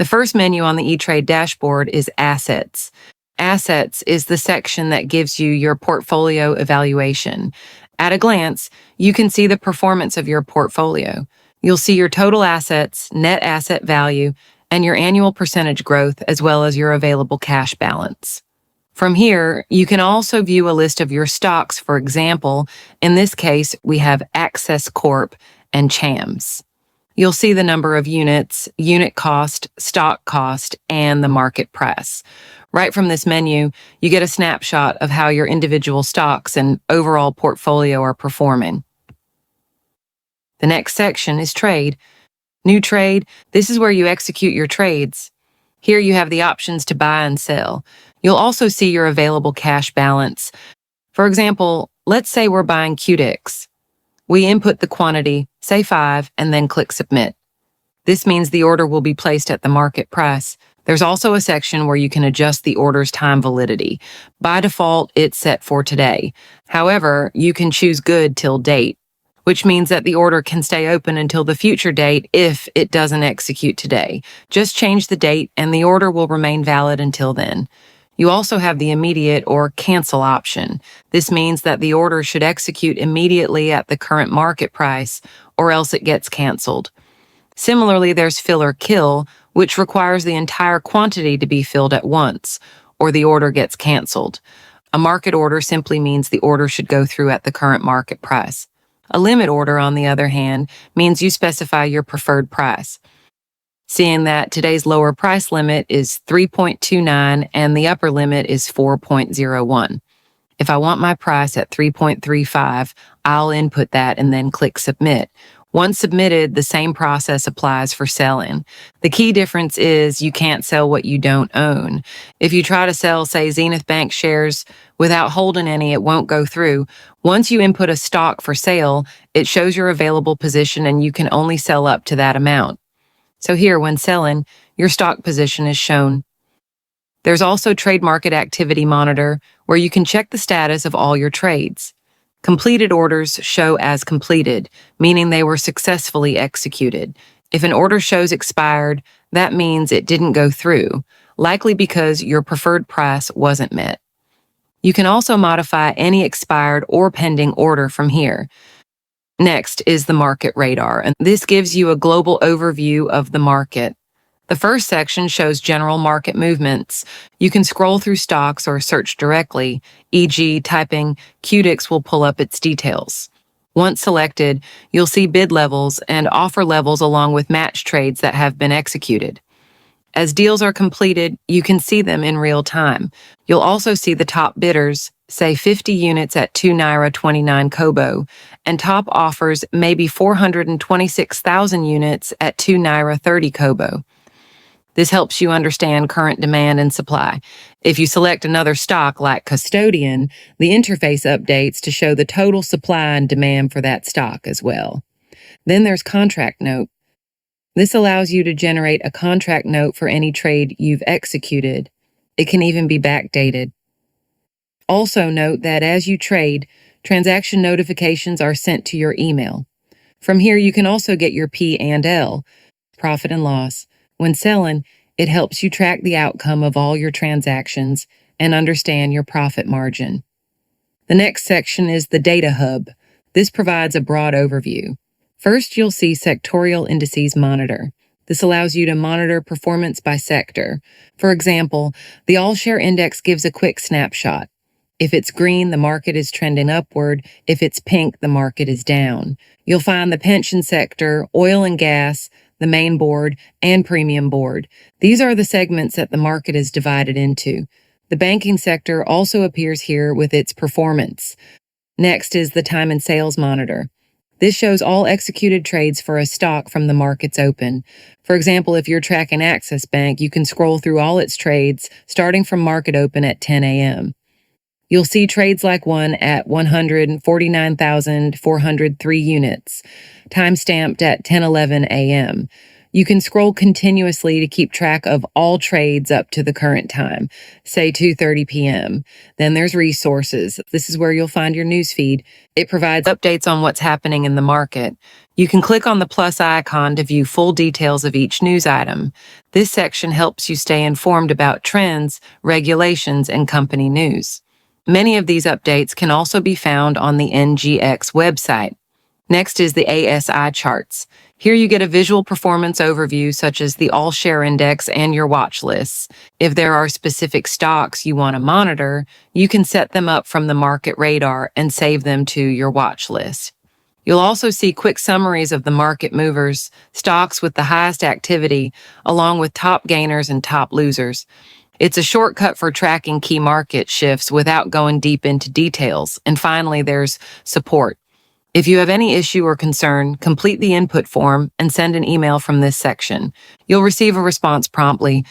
The first menu on the E-Trade dashboard is Assets. Assets is the section that gives you your portfolio evaluation. At a glance, you can see the performance of your portfolio. You'll see your total assets, net asset value, and your annual percentage growth, as well as your available cash balance. From here, you can also view a list of your stocks. For example, in this case, we have Access Corp and CHAMS. You'll see the number of units, unit cost, stock cost, and the market price. Right from this menu, you get a snapshot of how your individual stocks and overall portfolio are performing. The next section is Trade. New Trade, this is where you execute your trades. Here you have the options to buy and sell. You'll also see your available cash balance. For example, let's say we're buying QDIX. We input the quantity, say 5, and then click Submit. This means the order will be placed at the market price. There's also a section where you can adjust the order's time validity. By default, it's set for today. However, you can choose good till date, which means that the order can stay open until the future date if it doesn't execute today. Just change the date and the order will remain valid until then. You also have the immediate or cancel option. This means that the order should execute immediately at the current market price, or else it gets canceled. Similarly, there's fill or kill, which requires the entire quantity to be filled at once, or the order gets canceled. A market order simply means the order should go through at the current market price. A limit order, on the other hand, means you specify your preferred price. Seeing that today's lower price limit is 3.29 and the upper limit is 4.01. If I want my price at 3.35, I'll input that and then click Submit. Once submitted, the same process applies for selling. The key difference is you can't sell what you don't own. If you try to sell, say, Zenith Bank shares without holding any, it won't go through. Once you input a stock for sale, it shows your available position and you can only sell up to that amount. So here, when selling, your stock position is shown. There's also Trade Market Activity Monitor, where you can check the status of all your trades. Completed orders show as completed, meaning they were successfully executed. If an order shows expired, that means it didn't go through, likely because your preferred price wasn't met. You can also modify any expired or pending order from here. Next is the Market Radar, and this gives you a global overview of the market. The first section shows general market movements. You can scroll through stocks or search directly, e.g. typing QDIX will pull up its details. Once selected, you'll see bid levels and offer levels along with match trades that have been executed. As deals are completed, you can see them in real time. You'll also see the top bidders, say 50 units at 2 Naira 29 Kobo, and top offers maybe 426,000 units at 2 Naira 30 Kobo. This helps you understand current demand and supply. If you select another stock like Custodian, the interface updates to show the total supply and demand for that stock as well. Then there's Contract Note. This allows you to generate a contract note for any trade you've executed. It can even be backdated. Also note that as you trade, transaction notifications are sent to your email. From here, you can also get your P&L, profit and loss. When selling, it helps you track the outcome of all your transactions and understand your profit margin. The next section is the Data Hub. This provides a broad overview. First, you'll see Sectorial Indices Monitor. This allows you to monitor performance by sector. For example, the All-Share Index gives a quick snapshot. If it's green, the market is trending upward. If it's pink, the market is down. You'll find the pension sector, oil and gas, the main board, and premium board. These are the segments that the market is divided into. The banking sector also appears here with its performance. Next is the Time and Sales Monitor. This shows all executed trades for a stock from the market's open. For example, if you're tracking Access Bank, you can scroll through all its trades starting from market open at 10 a.m. You'll see trades like one at 149,403 units, timestamped at 10:11 a.m. You can scroll continuously to keep track of all trades up to the current time, say 2:30 p.m. Then there's resources. This is where you'll find your news feed. It provides updates on what's happening in the market. You can click on the plus icon to view full details of each news item. This section helps you stay informed about trends, regulations, and company news. Many of these updates can also be found on the NGX website. Next is the ASI charts. Here you get a visual performance overview such as the all-share index and your watch lists. If there are specific stocks you want to monitor, you can set them up from the market radar and save them to your watch list. You'll also see quick summaries of the market movers, stocks with the highest activity, along with top gainers and top losers. It's a shortcut for tracking key market shifts without going deep into details. And finally, there's support. If you have any issue or concern, complete the input form and send an email from this section. You'll receive a response promptly.